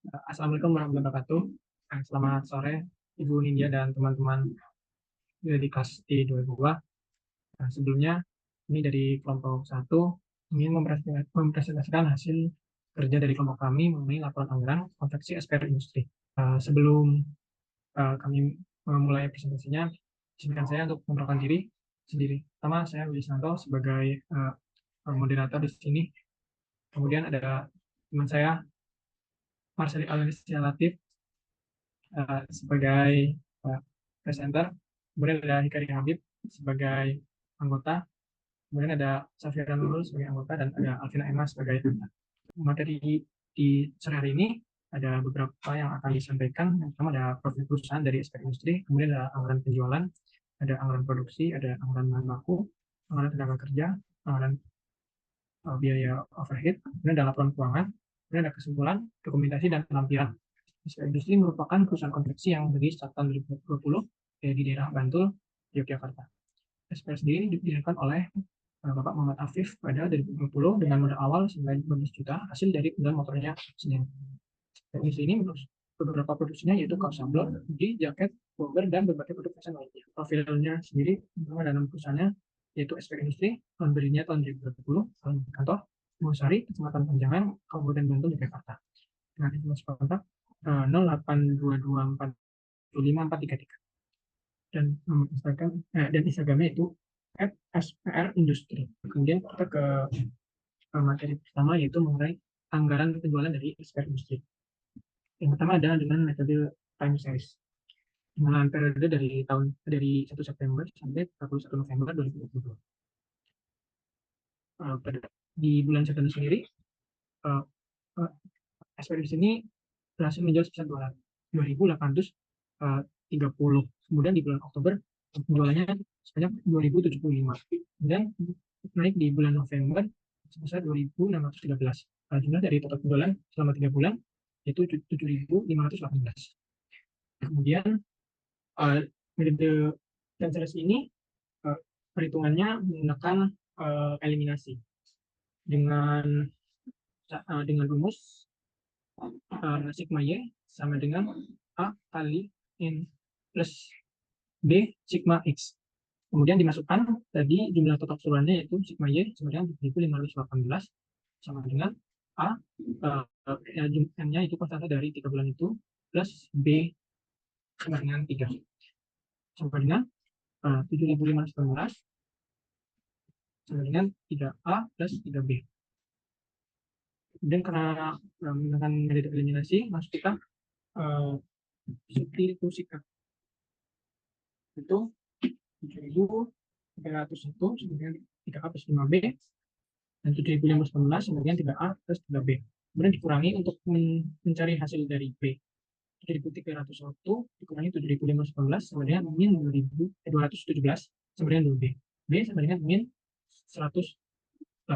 Assalamualaikum warahmatullahi wabarakatuh. Selamat sore, Ibu Nindya dan teman-teman di kelas T22. Sebelumnya, ini dari kelompok 1 ingin mempresentasikan hasil kerja dari kelompok kami mengenai laporan anggaran konveksi SPR Industri. Sebelum kami memulai presentasinya, izinkan saya untuk memperkenalkan diri sendiri. Pertama, saya Willy Santo sebagai moderator di sini. Kemudian ada teman saya, Marsali Alisia Latif, sebagai presenter, kemudian ada Hikari Habib sebagai anggota, kemudian ada Safira Nurul sebagai anggota, dan ada Alvina Emma sebagai anggota. Materi di sore hari ini ada beberapa yang akan disampaikan. Yang pertama ada profil perusahaan dari SPR Industri, kemudian ada anggaran penjualan, ada anggaran produksi, ada anggaran bahan baku, anggaran tenaga kerja, anggaran biaya overhead, kemudian ada laporan keuangan, kemudian ada kesimpulan, dokumentasi, dan penampilan. SPR Industri merupakan perusahaan konveksi yang berdiri sejak tahun 2020 di daerah Bantul, Yogyakarta. SPR sendiri didirikan oleh Bapak Muhammad Afif pada 2020 dengan modal awal 19 juta hasil dari penjualan motornya sendiri. Industri ini beberapa produksinya yaitu kaos sablon, hoodie, jaket, bomber, dan berbagai produk fashion lainnya. Profilnya sendiri dalam perusahaannya yaitu SPR Industri, tahun berdirinya tahun 2020, kantor Musari, Kecamatan Panjangan, Kabupaten Bantul, Yogyakarta. Dengan informasi kontak 082245543 dan Instagramnya itu @SPR-Industri. Kemudian kita ke materi pertama yaitu mengenai anggaran penjualan dari SPR Industri. Yang pertama adalah dengan metode time series dengan periode dari 1 September sampai 31 November 2022. Di bulan September sendiri SPR di sini berhasil menjual sebesar 2.830. Kemudian di bulan Oktober penjualannya sebanyak 2.075. Kemudian naik di bulan November sebesar 2.613. Jumlah dari total penjualan selama 3 bulan yaitu 7.518. Kemudian metode cancellation ini perhitungannya menggunakan eliminasi dengan rumus sigma y sama dengan A kali N plus B sigma X. Kemudian dimasukkan tadi jumlah total keseluruhannya yaitu sigma Y sama dengan 7.518 sama dengan A, N-nya itu konstanta dari 3 bulan itu, plus B sama dengan 3. Sama dengan 7.518 sama dengan 3A plus 3B. Kemudian karena menggunakan metode eliminasi, maksud kita substitusikan itu 7.301 sama dengan 3A plus 5B dan 7.519 sama dengan 3A plus 3B. Kemudian dikurangi untuk mencari hasil dari B. 7.301 dikurangi 7.519 sama dengan min 217 sama dengan 2B. B sama dengan min 108,5.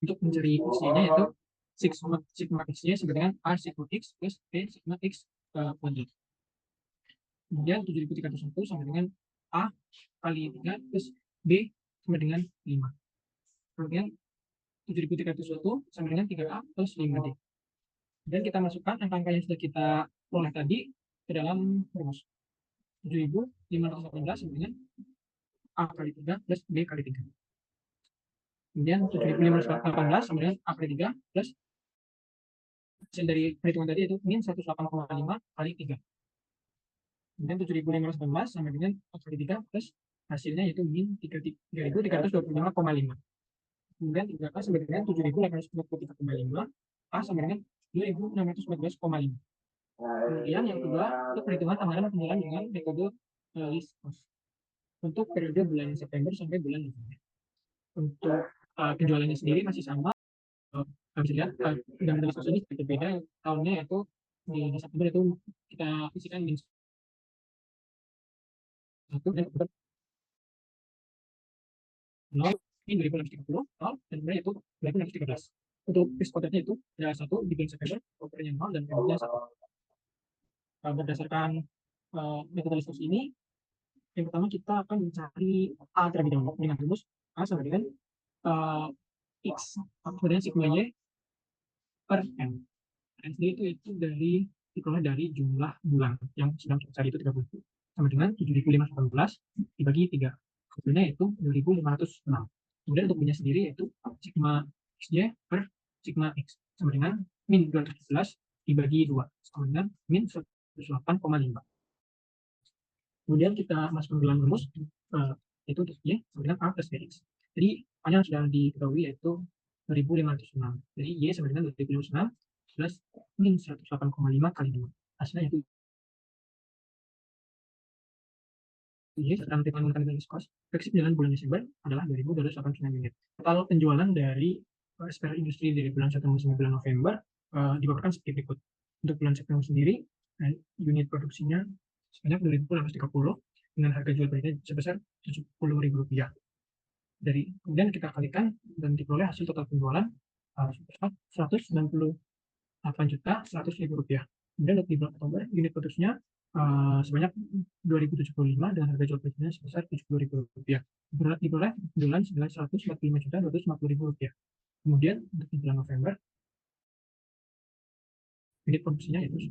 Untuk mencari X-nya yaitu sigma X-nya sama dengan A sigma X plus B sigma X kuadrat. Kemudian 7.301 sama dengan A kali 3 plus B sama dengan 5. Kemudian 7.301 sama dengan 3A plus 5D. Dan kita masukkan angka-angka yang sudah kita peroleh tadi ke dalam rumus. 7.518 sama dengan A kali 3 plus B kali 3. Kemudian 7.518 sama dengan A kali 3 plus hasil dari perhitungan tadi itu min 108,5 kali 3. Kemudian 7.519 sama dengan A kali 3 plus hasilnya yaitu min 3.325,5. Kemudian 3A sama dengan 7.843,5. A sama dengan 2.614,5. Kemudian yang kedua, untuk perhitungan anggaran penjualan dengan metode list cost untuk periode bulan September sampai bulan November. Untuk penjualannya sendiri masih sama. Bisa dilihat dengan list cost ini sedikit beda tahunnya, yaitu di September itu kita isikan min 1 dan 0 ini 2.630 0 dan kemudian itu 2.613. Untuk risk cost-nya itu ada 1 di bulan September, overnya 0 dan kemudian 1. Berdasarkan metode list cost ini, yang pertama kita akan mencari A terlebih dahulu dengan rumus A sama dengan X kemudian sigma Y per M. sendiri itu diperoleh dari jumlah bulan yang sedang kita cari itu 30, sama dengan 7.518 dibagi 3, hasilnya itu 2.506. Kemudian untuk B-nya sendiri yaitu sigma XY per sigma X sama dengan min 211 dibagi 2 sama dengan min 108,5. Kemudian kita masukkan bilangan rumus, itu untuk Y sama dengan A plus BX. Jadi A-nya sudah diketahui yaitu 2.506. Jadi Y sama dengan 2.506 plus min 108,5 kali 2. Hasilnya itu Y sedang dengan cost fleksib dengan bulan Desember adalah 2.289 unit. Total penjualan dari SPR Industri dari bulan September sampai bulan November dipaparkan seperti berikut. Untuk bulan September sendiri, unit produksinya sebanyak 2.830 dengan harga jual belinya sebesar Rp70.000. Kemudian kita kalikan dan diperoleh hasil total penjualan sebesar Rp198.100.000. Kemudian untuk di bulan Oktober, unit produksinya sebanyak 2.075 dengan harga jual belinya sebesar Rp70.000. Diperoleh penjualan senilai Rp145.250.000. Kemudian untuk di bulan November, unit produksinya itu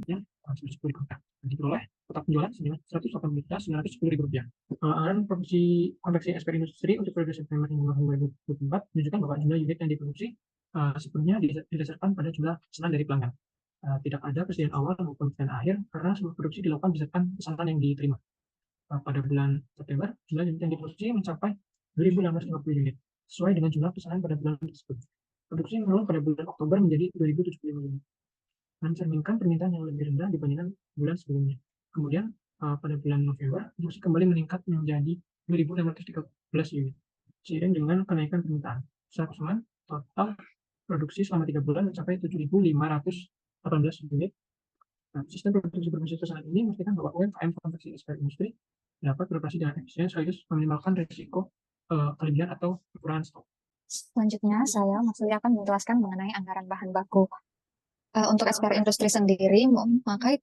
ya, Rp110.000. Diperoleh total penjualan senilai Rp118.910.000. Anggaran produksi konveksi SPR Industri untuk periode September hingga November 2024 menunjukkan bahwa jumlah unit yang diproduksi sepenuhnya didasarkan pada jumlah pesanan dari pelanggan. Tidak ada persediaan awal maupun persediaan akhir karena seluruh produksi dilakukan berdasarkan pesanan yang diterima. Pada bulan September, jumlah unit yang diproduksi mencapai 2.650 unit, sesuai dengan jumlah pesanan pada bulan tersebut. Produksi menurun pada bulan Oktober menjadi 2.075 unit, mencerminkan permintaan yang lebih rendah dibandingkan bulan sebelumnya. Kemudian pada bulan November, produksi kembali meningkat menjadi 2.613 unit, seiring dengan kenaikan permintaan. Secara keseluruhan, total produksi selama 3 bulan mencapai 7.518 unit. Sistem produksi berbasis pesanan ini memastikan bahwa UMKM konveksi SPR Industri dapat beroperasi dengan efisien sekaligus meminimalkan risiko kelebihan atau kekurangan stok. Selanjutnya, saya akan menjelaskan mengenai anggaran bahan baku. Untuk SPR Industri sendiri memakai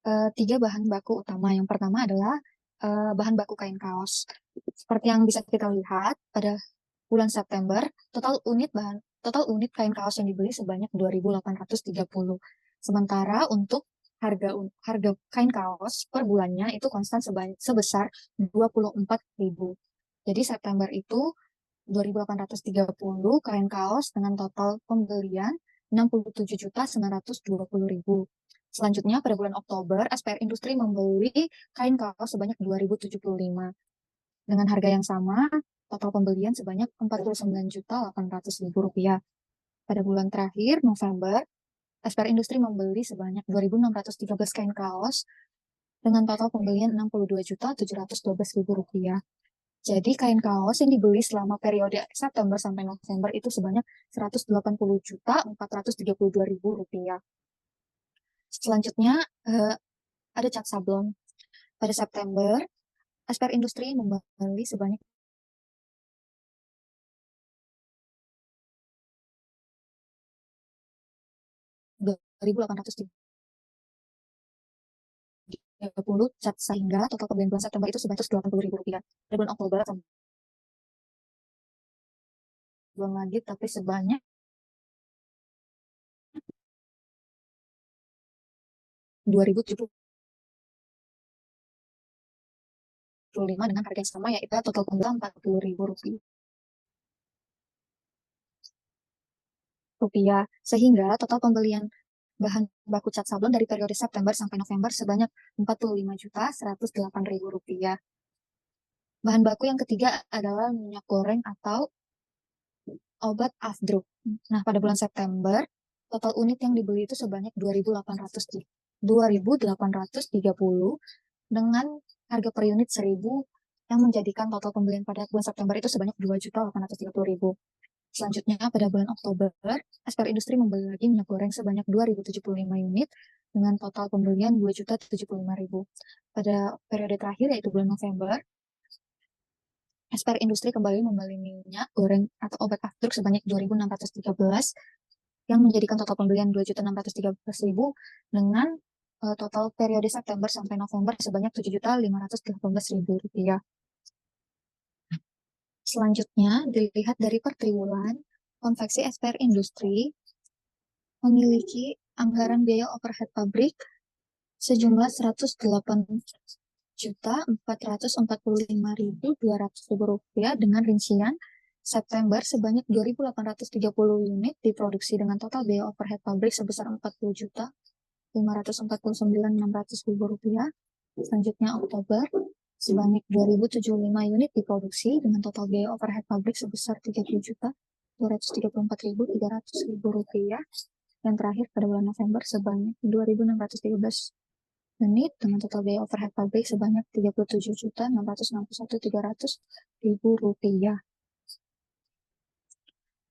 3 bahan baku utama. Yang pertama adalah bahan baku kain kaos. Seperti yang bisa kita lihat pada bulan September, total unit kain kaos yang dibeli sebanyak 2.830. Sementara untuk harga kain kaos per bulannya itu konstan sebesar 24.000. Jadi September itu 2.830 kain kaos dengan total pembelian 67.920.000. Selanjutnya pada bulan Oktober, SPR Industri membeli kain kaos sebanyak 2.075. Dengan harga yang sama, total pembelian sebanyak Rp49.800.000. Pada bulan terakhir, November, SPR Industri membeli sebanyak 2.613 kain kaos dengan total pembelian Rp62.712.000. Jadi kain kaos yang dibeli selama periode September sampai November itu sebanyak Rp180.432.000. Selanjutnya ada cat sablon. Pada September, SPR Industri membeli sebanyak 2.830 cat, sehingga total pembelian bulan September itu sebanyak Rp280.000. Pada bulan Oktober belum lagi, tapi sebanyak 2.075 dengan harga yang sama, yaitu total pembelian Rp40.000. Sehingga total pembelian bahan baku cat sablon dari periode September sampai November sebanyak Rp45.108.000. Bahan baku yang ketiga adalah minyak goreng atau obat afdruk. Nah, pada bulan September, total unit yang dibeli itu sebanyak 2.830 dengan harga per unit 1.000, yang menjadikan total pembelian pada bulan September itu sebanyak 2.830.000. Selanjutnya, pada bulan Oktober, SPR Industri membeli lagi minyak goreng sebanyak 2.075 unit dengan total pembelian 2.075.000. Pada periode terakhir, yaitu bulan November, SPR Industri kembali membeli minyak goreng atau obat afdruk sebanyak 2.613 yang menjadikan total pembelian 2.613.000 dengan total periode September sampai November sebanyak Rp7.518.000. Selanjutnya, dilihat dari per triwulan, konveksi SPR Industri memiliki anggaran biaya overhead pabrik sejumlah Rp108.445.200 dengan rincian September sebanyak 2.830 unit diproduksi dengan total biaya overhead pabrik sebesar Rp40.549.600. Selanjutnya Oktober sebanyak 2.075 unit diproduksi dengan total biaya overhead pabrik sebesar Rp30.234.300. Yang terakhir pada bulan November sebanyak 2.613 unit dengan total biaya overhead pabrik sebanyak Rp37.661.300.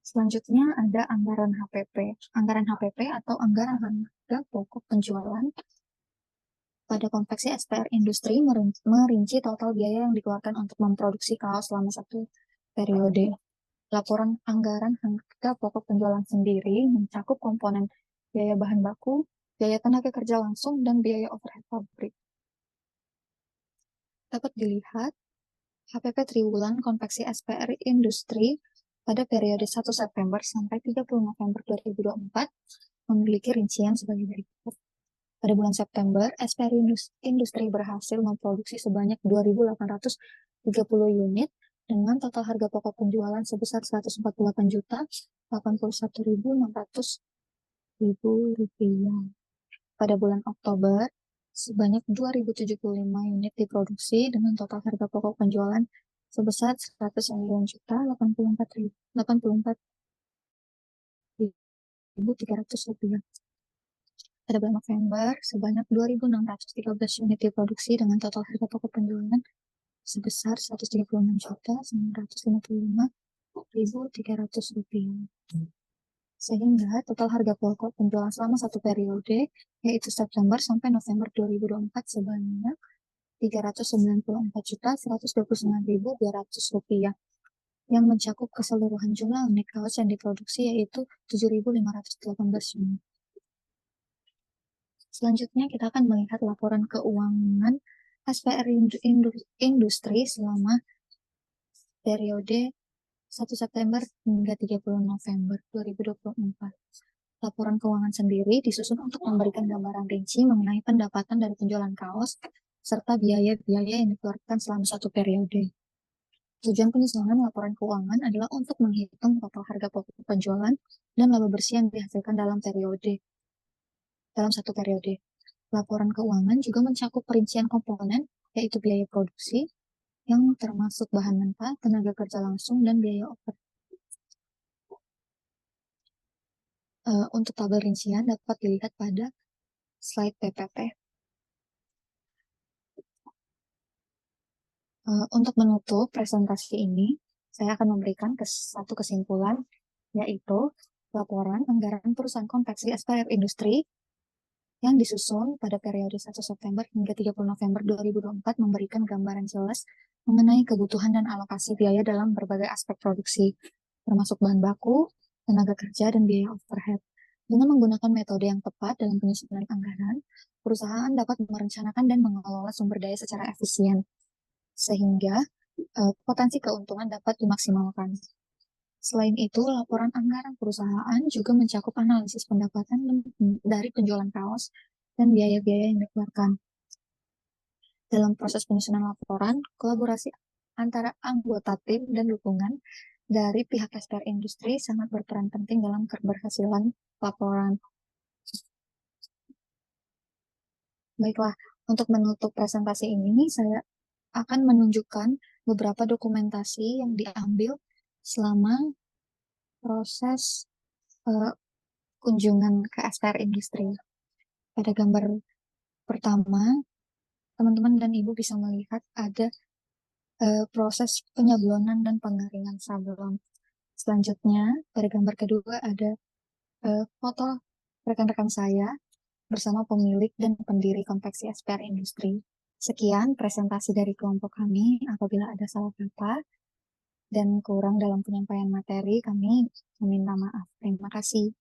Selanjutnya ada anggaran HPP. Anggaran HPP atau anggaran harga pokok penjualan pada konveksi SPR Industri merinci total biaya yang dikeluarkan untuk memproduksi kaos selama satu periode. Laporan anggaran harga pokok penjualan sendiri mencakup komponen biaya bahan baku, biaya tenaga kerja langsung, dan biaya overhead pabrik. Dapat dilihat HPP triwulan konveksi SPR Industri pada periode 1 September sampai 30 November 2024 memiliki rincian sebagai berikut. Pada bulan September, SPR Industri berhasil memproduksi sebanyak 2.830 unit dengan total harga pokok penjualan sebesar Rp148.881.600. Pada bulan Oktober, sebanyak 2.075 unit diproduksi dengan total harga pokok penjualan sebesar Rp109.84.300. Pada bulan November, sebanyak 2.613 unit diproduksi dengan total harga pokok penjualan sebesar Rp136.955.300. Sehingga total harga pokok penjualan selama satu periode, yaitu September sampai November 2024 sebanyak Rp394.129.200 yang mencakup keseluruhan jumlah unit kaos yang diproduksi yaitu 7.518 unit. Selanjutnya kita akan melihat laporan keuangan SPR Industri selama periode 1 September hingga 30 November 2024. Laporan keuangan sendiri disusun untuk memberikan gambaran rinci mengenai pendapatan dari penjualan kaos serta biaya-biaya yang dikeluarkan selama satu periode. Tujuan penyusunan laporan keuangan adalah untuk menghitung total harga pokok penjualan dan laba bersih yang dihasilkan dalam satu periode. Laporan keuangan juga mencakup perincian komponen, yaitu biaya produksi, yang termasuk bahan mentah, tenaga kerja langsung, dan biaya overhead. Untuk tabel rincian dapat dilihat pada slide PPT. Untuk menutup presentasi ini, saya akan memberikan satu kesimpulan, yaitu laporan anggaran perusahaan konveksi SPR Industri yang disusun pada periode 1 September hingga 30 November 2024 memberikan gambaran jelas mengenai kebutuhan dan alokasi biaya dalam berbagai aspek produksi, termasuk bahan baku, tenaga kerja, dan biaya overhead. Dengan menggunakan metode yang tepat dalam penyusunan anggaran, perusahaan dapat merencanakan dan mengelola sumber daya secara efisien, sehingga potensi keuntungan dapat dimaksimalkan. Selain itu, laporan anggaran perusahaan juga mencakup analisis pendapatan dari penjualan kaos dan biaya-biaya yang dikeluarkan. Dalam proses penyusunan laporan, kolaborasi antara anggota tim dan dukungan dari pihak SPR Industri sangat berperan penting dalam keberhasilan laporan. Baiklah, untuk menutup presentasi ini, saya akan menunjukkan beberapa dokumentasi yang diambil selama proses kunjungan ke SPR Industri. Pada gambar pertama, teman-teman dan ibu bisa melihat ada proses penyablonan dan pengeringan sablon. Selanjutnya, pada gambar kedua ada foto rekan-rekan saya bersama pemilik dan pendiri konveksi SPR Industri. Sekian presentasi dari kelompok kami. Apabila ada salah kata dan kurang dalam penyampaian materi, kami meminta maaf. Terima kasih.